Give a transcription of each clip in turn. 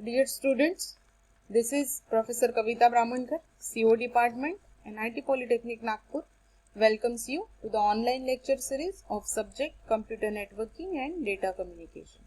Dear students, this is Professor Kavita Brahmankar, CO Department, NIT Polytechnic Nagpur, welcomes you to the online lecture series of subject Computer Networking and Data Communication.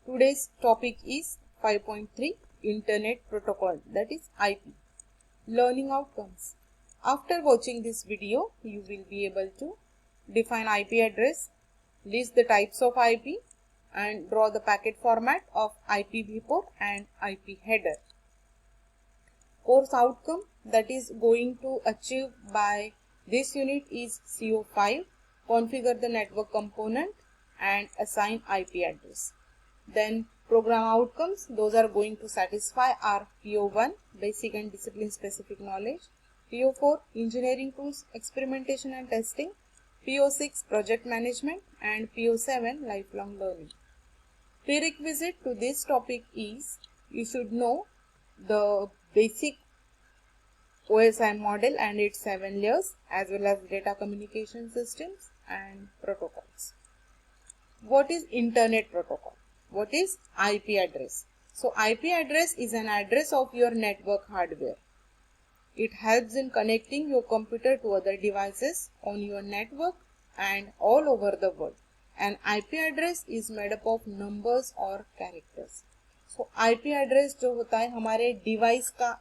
Today's topic is 5.3 Internet Protocol, that is IP. Learning outcomes. After watching this video, you will be able to define IP address, list the types of IP, and draw the packet format of IPv4 and IP header. Course outcome that is going to achieve by this unit is CO5, configure the network component and assign IP address. Then program outcomes, those are going to satisfy our PO1, basic and discipline specific knowledge, PO4, engineering tools, experimentation and testing, PO6, project management, and PO7, lifelong learning. Prerequisite to this topic is you should know the basic OSI model and its 7 layers as well as data communication systems and protocols. What is Internet Protocol? What is IP address? So IP address is an address of your network hardware. It helps in connecting your computer to other devices on your network and all over the world. An IP address is made up of numbers or characters. So IP address जो होता है हमारे device का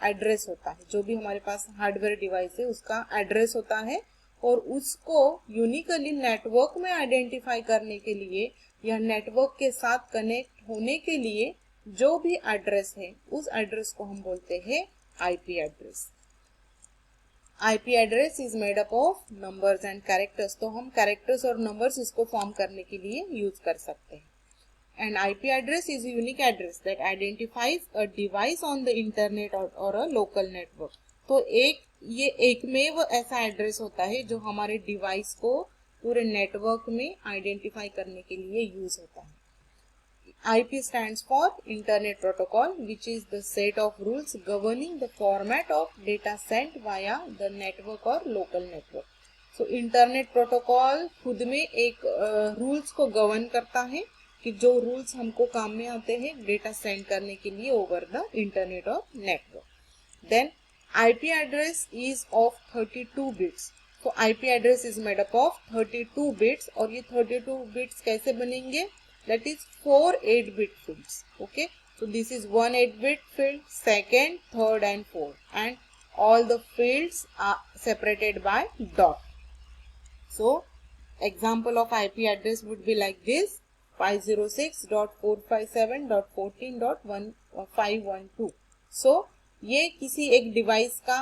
address होता है, जो भी हमारे पास हार्डवेयर डिवाइस है उसका एड्रेस होता है और उसको यूनिकली नेटवर्क में आइडेंटिफाई करने के लिए या नेटवर्क के साथ कनेक्ट होने के लिए जो भी एड्रेस है उस एड्रेस को हम बोलते हैं IP address. IP address is made up of numbers and characters. तो हम characters और numbers इसको form करने के लिए use कर सकते हैं. And IP address is a unique address that identifies a device on the internet or a local network. तो ये एकमेव ऐसा एड्रेस होता है जो हमारे डिवाइस को पूरे नेटवर्क में आइडेंटिफाई करने के लिए यूज होता है. IP stands for Internet Protocol, which is the set of rules governing the format of data sent via the network or local network. So Internet Protocol खुद में एक rules को govern करता है कि जो rules हमको काम में आते हैं data send करने के लिए over the internet or network. Then IP address is of 32 bits. So IP address is made up of 32 bits और ये 32 bits कैसे बनेंगे? That is 4 8-bit fields. Okay, so this is one 8-bit field, second, third and fourth, and all the fields are separated by dot. So example of IP address would be like this: 506.457.14.1512. So ये किसी एक device का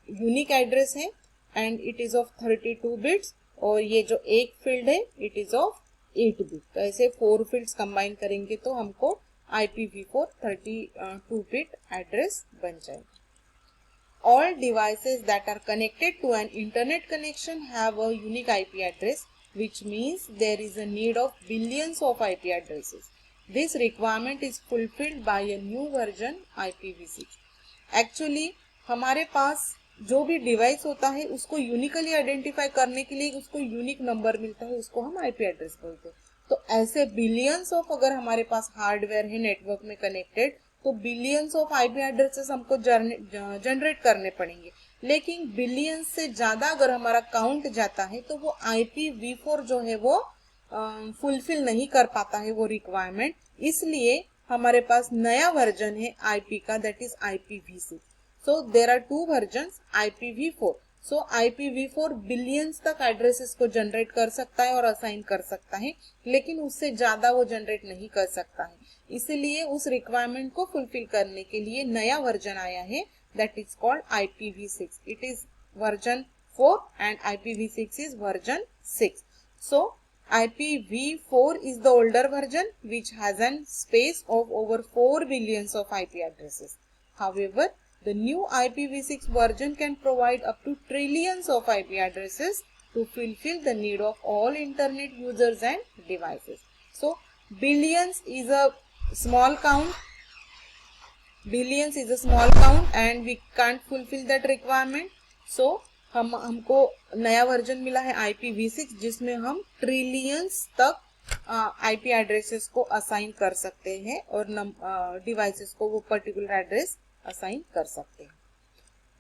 unique address है and it is of 32 bits और ये जो एक field है इट इज ऑफ 8 बिट. तो ऐसे 4 फील्ड्स कंबाइन करेंगे तो हमको IPv4 32 बिट एड्रेस बन जाएगा. All devices that are connected to an internet connection have a unique IP address, which means there is a need of billions of IP addresses. This requirement is fulfilled by a new version IPv6. Actually हमारे पास जो भी device होता है उसको uniquely identify करने के लिए उसको यूनिक नंबर मिलता है, उसको हम IP एड्रेस बोलते हैं. तो ऐसे बिलियंस ऑफ अगर हमारे पास हार्डवेयर है नेटवर्क में कनेक्टेड तो बिलियंस ऑफ IP एड्रेसेस हमको जनरेट करने पड़ेंगे. लेकिन बिलियंस से ज्यादा अगर हमारा काउंट जाता है तो वो IPv4 जो है वो फुलफिल नहीं कर पाता है वो रिक्वायरमेंट. इसलिए हमारे पास नया वर्जन है IP का, that is IPv6. So there are two versions IPv4. So IPv4 billions तक एड्रेसेस को जनरेट कर सकता है और असाइन कर सकता है, लेकिन उससे ज्यादा वो जनरेट नहीं कर सकता है. इसलिए उस रिक्वायरमेंट को फुलफिल करने के लिए नया वर्जन आया है that is called IPv6. It is version 4 and IPv6 is version 6. So IPv4 is the older version which has an space of over 4 billions of IP addresses. However, the new IPv6 version can provide up to trillions of IP addresses to fulfill the need of all internet users and devices. So billions is a small count. Billions is a small count and we can't fulfill that requirement. So हमको नया version मिला है IPv6 जिसमें हम trillions तक IP addresses को assign कर सकते हैं और डिवाइसेस को वो पर्टिकुलर एड्रेस असाइन कर सकते हैं.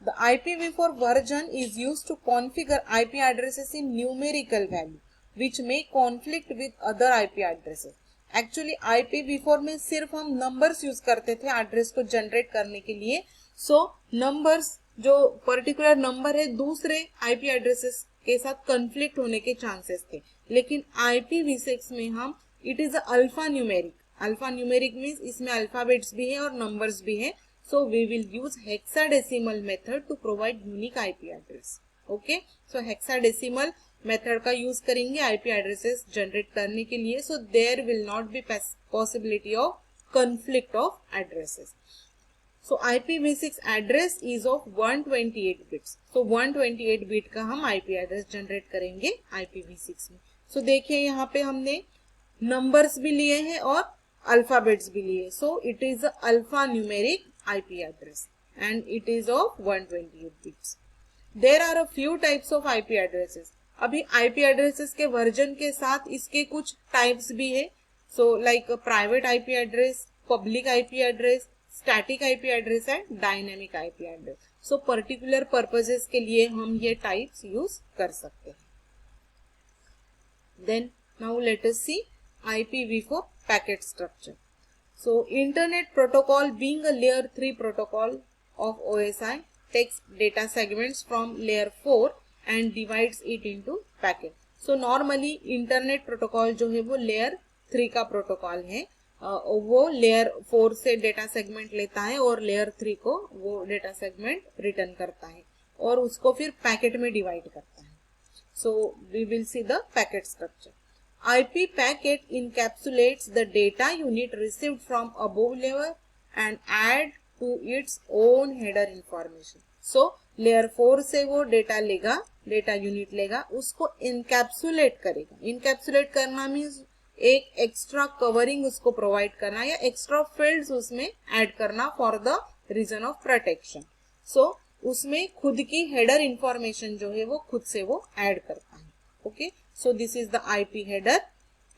The IPv4 version is used to configure IP addresses in numerical value, which may conflict with other IP addresses. Actually IPv4 में सिर्फ हम numbers यूज करते थे एड्रेस को जनरेट करने के लिए. So numbers जो पर्टिकुलर नंबर है दूसरे IP एड्रेसेस के साथ कन्फ्लिक्ट होने के चांसेस थे. लेकिन IPv6 में हम it is alpha numeric. Alpha numeric means इसमें अल्फाबेट्स भी है और नंबर्स भी है. So we will use hexadecimal method to provide unique IP address. Okay, so hexadecimal method का use करेंगे IP addresses generate करने के लिए. So there will not be possibility of conflict of addresses. So IPv6 address is of 128 bits. So 128 bit का हम IP address generate करेंगे IPv6 में. So देखिए यहाँ पे हमने numbers भी लिए हैं और alphabets भी लिए. So it is a alphanumeric IP address and it is of 128 bits. There are a few types of IP addresses. अभी IP addresses के वर्जन के साथ इसके कुछ टाइप्स भी है. So like private IP address, public IP address, static IP address and dynamic IP address. So particular purposes के लिए हम ये टाइप्स यूज कर सकते हैं. Then now let us see IPv4 packet structure. So Internet Protocol being a layer 3 protocol of OSI takes data segments from layer 4 and divides it into packet. So normally Internet Protocol जो है वो layer 3 का protocol है. वो layer 4 से data segment लेता है और layer 3 को वो डेटा सेगमेंट रिटर्न करता है और उसको फिर पैकेट में डिवाइड करता है. So we will see the packet structure. IP packet encapsulates the data unit received from above layer and add to its own header information. So layer 4 से वो डेटा लेगा, डेटा यूनिट लेगा, उसको encapsulate करेगा. encapsulate करना means एक extra covering उसको provide करना या एक्स्ट्रा फील्ड्स उसमें ऐड करना for the reason of protection. So उसमें खुद की हेडर इंफॉर्मेशन जो है वो खुद से वो ऐड करता है. Okay, so this is the IP header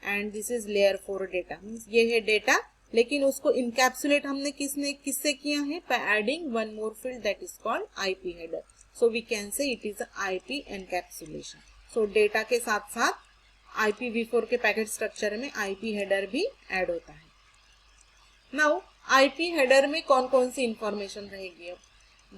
and this is layer 4 data. ये है डेटा लेकिन उसको इनकैप्सुलेट हमने किससे किया है? by adding one more field that is called IP header. So we can say it is a IP encapsulation. So data के साथ साथ IPv4 के पैकेट स्ट्रक्चर में IP header भी ऐड होता है. Now IP header में कौन कौन सी इंफॉर्मेशन रहेगी? अब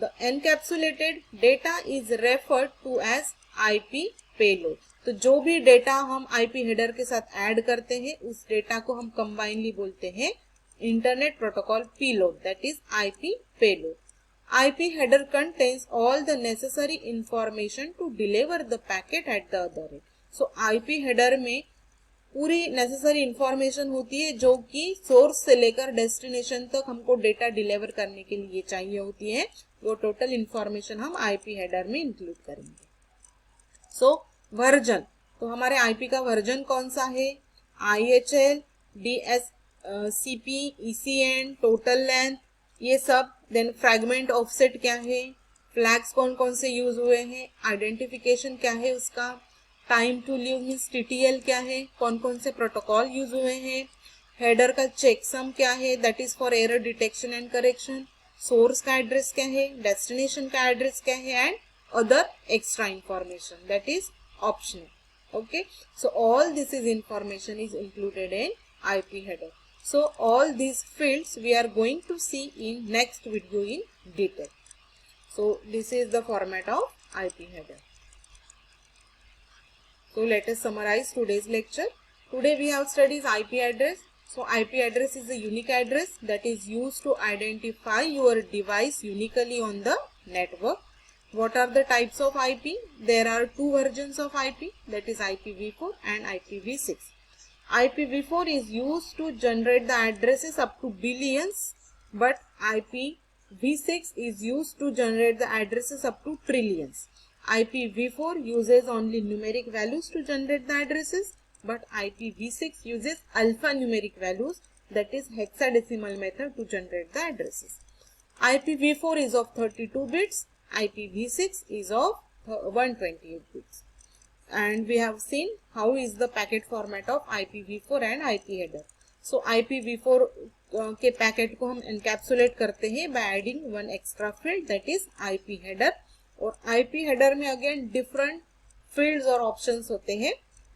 the encapsulated data is referred to as IP payload. तो जो भी डेटा हम IP हेडर के साथ ऐड करते हैं उस डेटा को हम कंबाइनली बोलते हैं internet protocol payload, that is IP payload. IP header contains all the necessary information to deliver the packet at the other end. So IP header में पूरी नेसेसरी इंफॉर्मेशन होती है जो कि सोर्स से लेकर डेस्टिनेशन तक हमको डेटा डिलीवर करने के लिए चाहिए होती है. वो टोटल इंफॉर्मेशन हम IP हेडर में इंक्लूड करेंगे. सो वर्जन, तो हमारे IP का वर्जन कौन सा है? IHL, DSCP, ECN, total length, ये सब. देन फ्रैगमेंट ऑफसेट क्या है, फ्लैग्स कौन कौन से यूज हुए हैं, आइडेंटिफिकेशन क्या है उसका, time to leave means TTL क्या है, कौन कौन से प्रोटोकॉल यूज हुए हैं, हेडर का चेकसम क्या है, that is for error detection and correction, source का एड्रेस क्या है, डेस्टिनेशन का एड्रेस क्या है and other extra information that is optional. Okay, so all this is information is included in IP header. So all these fields we are going to see in next video in detail. So this is the format of IP header. So let us summarize today's lecture. Today we have studied IP address. So IP address is a unique address that is used to identify your device uniquely on the network. What are the types of IP? There are two versions of IP, that is IPv4 and IPv6. IPv4 is used to generate the addresses up to billions, but IPv6 is used to generate the addresses up to trillions. IPv4 uses only numeric values to generate the addresses, but IPv6 uses alphanumeric values, that is hexadecimal method to generate the addresses. IPv4 is of 32 bits. IPv6 is of 128 bits. and we have seen how is the packet format of IPv4 and IP header. So IPv4 के packet को हम encapsulate करते हैं by adding one extra field, that is IP header. और IP header में again different fields और options होते हैं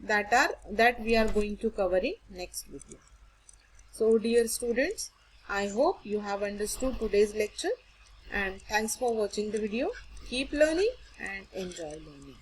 that we are going to cover in next video. So dear students, I hope you have understood today's lecture, and thanks for watching the video. Keep learning and enjoy learning.